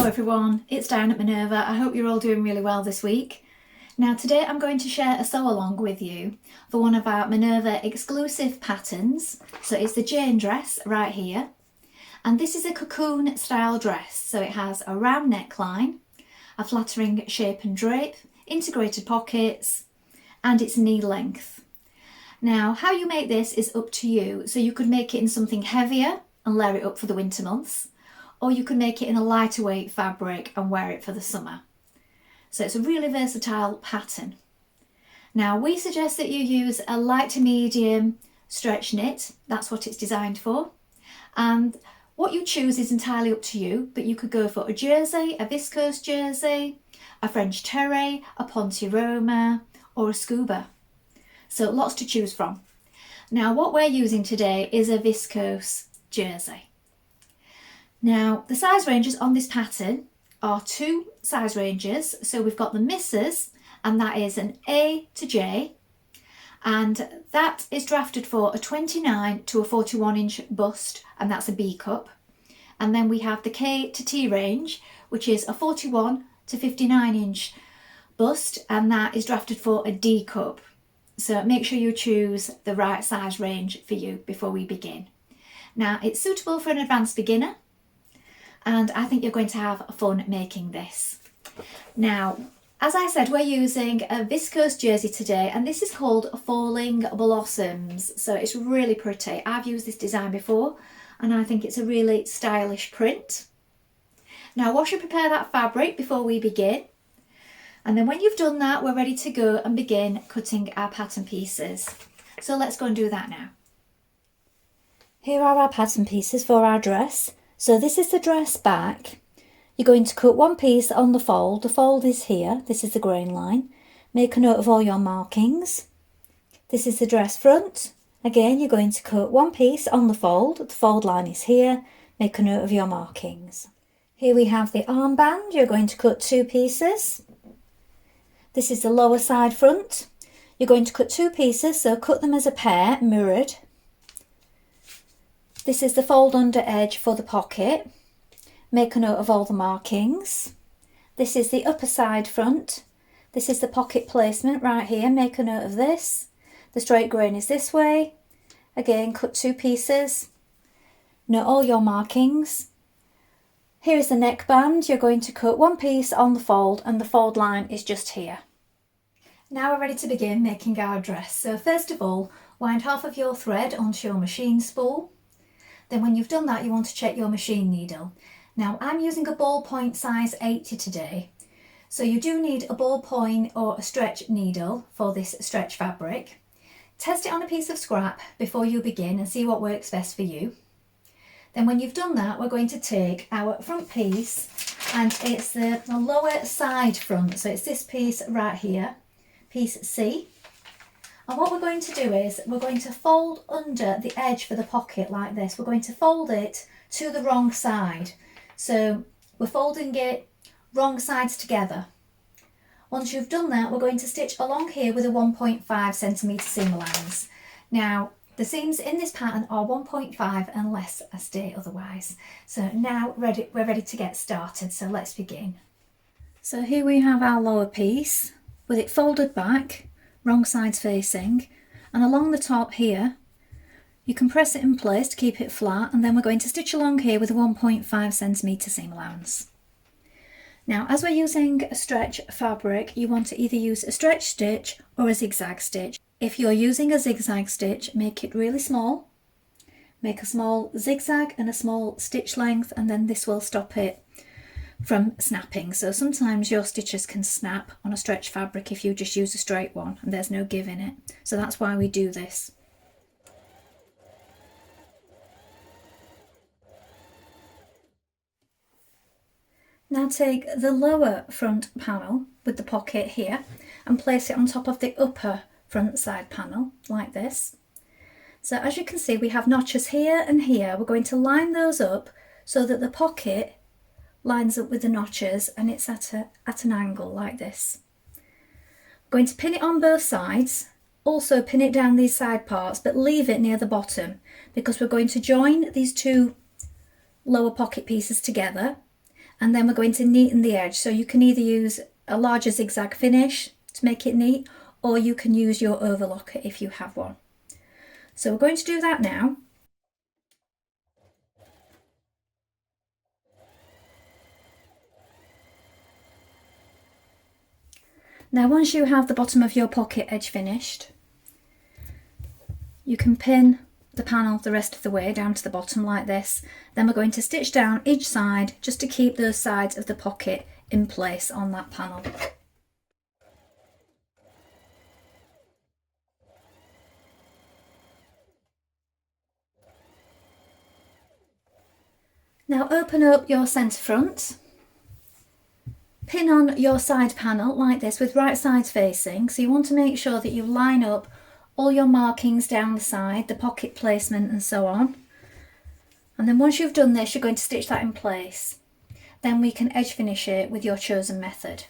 everyone, it's Dianne at Minerva. I hope you're all doing really well this week. Now today I'm going to share a sew along with you for one of our Minerva exclusive patterns. So it's the Jane dress right here. And this is a cocoon style dress. So it has a round neckline, a flattering shape and drape, integrated pockets, and it's knee length. Now how you make this is up to you. So you could make it in something heavier and layer it up for the winter months, or you can make it in a lighter weight fabric and wear it for the summer. So it's a really versatile pattern. Now we suggest that you use a light to medium stretch knit. That's what it's designed for. And what you choose is entirely up to you, but you could go for a jersey, a viscose jersey, a French terre, a ponte roma, or a scuba. So lots to choose from. Now what we're using today is a viscose jersey. Now the size ranges on this pattern are two size ranges. So we've got the misses, and that is an A to J, and that is drafted for a 29 to a 41 inch bust, and that's a B cup. And then we have the K to T range, which is a 41 to 59 inch bust, and that is drafted for a D cup. So make sure you choose the right size range for you before we begin. Now it's suitable for an advanced beginner, and I think you're going to have fun making this. Now, as I said, we're using a viscose jersey today, and this is called Falling Blossoms. So it's really pretty. I've used this design before, and I think it's a really stylish print. Now wash and prepare that fabric before we begin. And then when you've done that, we're ready to go and begin cutting our pattern pieces. So let's go and do that now. Here are our pattern pieces for our dress. So this is the dress back. You're going to cut one piece on the fold. The fold is here. This is the grain line. Make a note of all your markings. This is the dress front. Again, you're going to cut one piece on the fold. The fold line is here. Make a note of your markings. Here we have the armband. You're going to cut two pieces. This is the lower side front. You're going to cut two pieces, so cut them as a pair, mirrored. This is the fold under edge for the pocket. Make a note of all the markings. This is the upper side front. This is the pocket placement right here. Make a note of this. The straight grain is this way. Again, cut two pieces. Note all your markings. Here is the neckband. You're going to cut one piece on the fold, and the fold line is just here. Now we're ready to begin making our dress. So first of all, wind half of your thread onto your machine spool. Then when you've done that, you want to check your machine needle. Now I'm using a ballpoint size 80 today. So you do need a ballpoint or a stretch needle for this stretch fabric. Test it on a piece of scrap before you begin and see what works best for you. Then when you've done that, we're going to take our front piece, and it's the lower side front. So it's this piece right here, piece C. And what we're going to do is we're going to fold under the edge for the pocket like this. We're going to fold it to the wrong side. So we're folding it wrong sides together. Once you've done that, we're going to stitch along here with a 1.5 centimetre seam allowance. Now the seams in this pattern are 1.5 unless I state otherwise. So now we're ready to get started. So let's begin. So here we have our lower piece with it folded back, wrong sides facing, and along the top here you can press it in place to keep it flat, and then we're going to stitch along here with a 1.5 centimetre seam allowance. Now as we're using a stretch fabric, you want to either use a stretch stitch or a zigzag stitch. If you're using a zigzag stitch, make it really small. Make a small zigzag and a small stitch length, and then this will stop it from snapping. So sometimes your stitches can snap on a stretch fabric if you just use a straight one and there's no give in it. So that's why we do this. Now take the lower front panel with the pocket here and place it on top of the upper front side panel like this. So as you can see, we have notches here and here. We're going to line those up so that the pocket lines up with the notches and it's at an angle like this. I'm going to pin it on both sides, also pin it down these side parts, but leave it near the bottom because we're going to join these two lower pocket pieces together and then we're going to neaten the edge. So you can either use a larger zigzag finish to make it neat, or you can use your overlocker if you have one. So we're going to do that now. Now once you have the bottom of your pocket edge finished, you can pin the panel the rest of the way down to the bottom like this. Then we're going to stitch down each side just to keep those sides of the pocket in place on that panel. Now open up your centre front, pin on your side panel like this with right sides facing. So you want to make sure that you line up all your markings down the side, the pocket placement and so on. And then once you've done this, you're going to stitch that in place. Then we can edge finish it with your chosen method.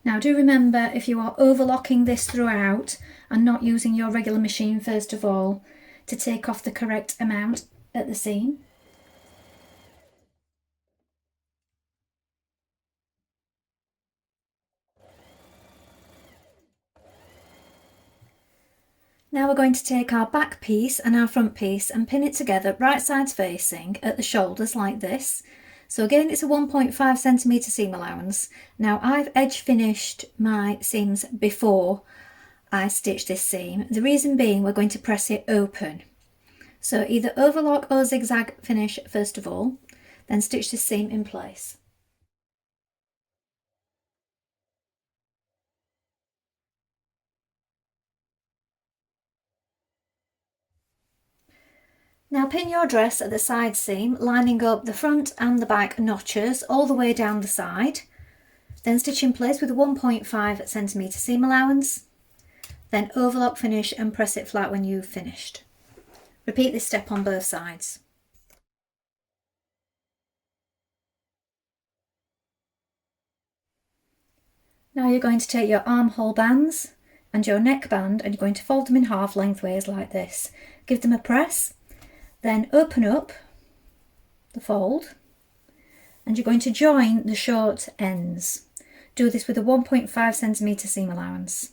Now do remember, if you are overlocking this throughout and not using your regular machine first of all, to take off the correct amount at the seam. Now we're going to take our back piece and our front piece and pin it together right sides facing at the shoulders like this. So again, it's a 1.5 centimetre seam allowance. Now I've edge finished my seams before I stitch this seam. The reason being, we're going to press it open. So either overlock or zigzag finish first of all, then stitch this seam in place. Now pin your dress at the side seam, lining up the front and the back notches all the way down the side. Then stitch in place with a 1.5 centimetre seam allowance. Then overlock finish and press it flat when you've finished. Repeat this step on both sides. Now you're going to take your armhole bands and your neck band and you're going to fold them in half lengthways like this. Give them a press. Then open up the fold and you're going to join the short ends. Do this with a 1.5 centimetre seam allowance.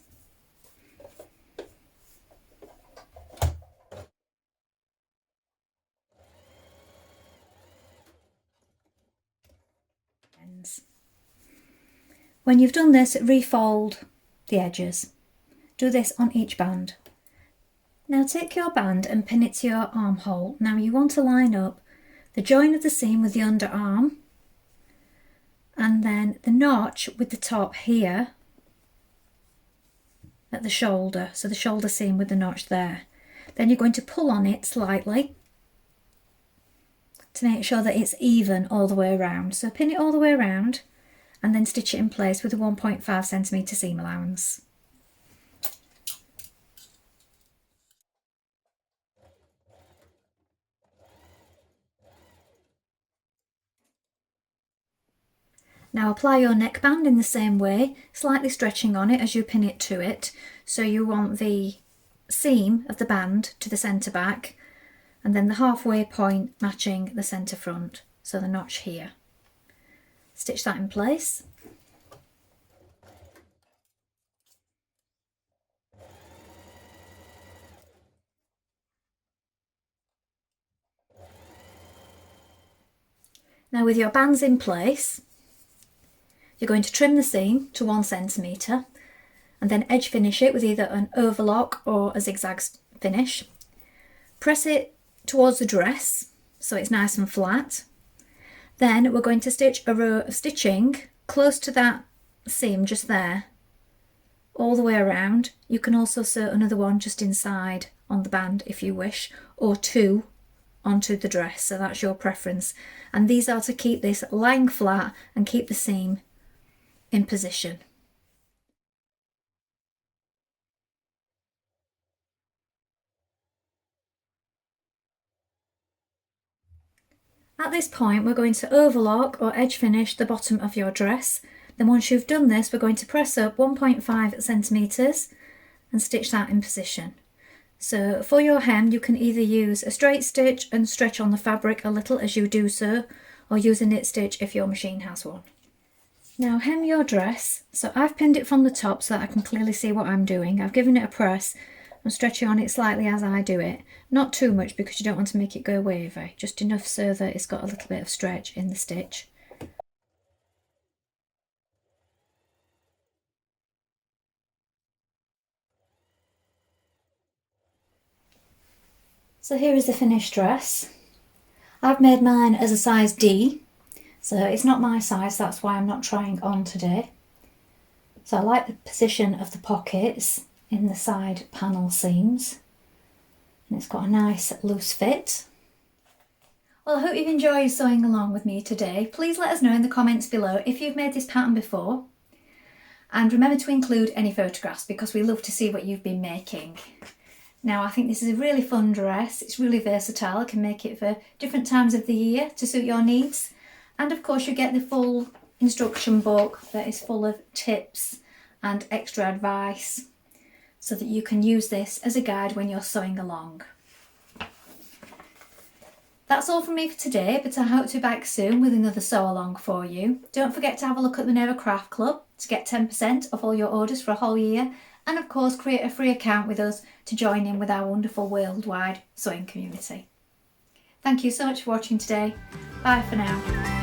When you've done this, refold the edges. Do this on each band. Now take your band and pin it to your armhole. Now you want to line up the join of the seam with the underarm and then the notch with the top here at the shoulder, so the shoulder seam with the notch there. Then you're going to pull on it slightly to make sure that it's even all the way around. So pin it all the way around and then stitch it in place with a 1.5 centimetre seam allowance. Now apply your neckband in the same way, slightly stretching on it as you pin it to it. So you want the seam of the band to the centre back and then the halfway point matching the centre front, so the notch here. Stitch that in place. Now with your bands in place, you're going to trim the seam to 1 centimetre and then edge finish it with either an overlock or a zigzag finish. Press it towards the dress so it's nice and flat. Then we're going to stitch a row of stitching close to that seam just there, all the way around. You can also sew another one just inside on the band if you wish, or 2 onto the dress, so that's your preference. And these are to keep this lying flat and keep the seam in position. At this point we're going to overlock or edge finish the bottom of your dress. Then once you've done this, we're going to press up 1.5 centimetres and stitch that in position. So for your hem you can either use a straight stitch and stretch on the fabric a little as you do so, or use a knit stitch if your machine has one. Now hem your dress. So I've pinned it from the top so that I can clearly see what I'm doing. I've given it a press. I'm stretching on it slightly as I do it. Not too much because you don't want to make it go wavy, just enough so that it's got a little bit of stretch in the stitch. So here is the finished dress. I've made mine as a size D, so it's not my size, that's why I'm not trying on today. So I like the position of the pockets in the side panel seams, and it's got a nice loose fit. Well, I hope you've enjoyed sewing along with me today. Please let us know in the comments below if you've made this pattern before, and remember to include any photographs because we love to see what you've been making. Now I think this is a really fun dress. It's really versatile. I can make it for different times of the year to suit your needs. And of course you get the full instruction book that is full of tips and extra advice so that you can use this as a guide when you're sewing along. That's all from me for today, but I hope to be back soon with another sew along for you. Don't forget to have a look at the Minerva Craft Club to get 10% off all your orders for a whole year, and of course create a free account with us to join in with our wonderful worldwide sewing community. Thank you so much for watching today. Bye for now.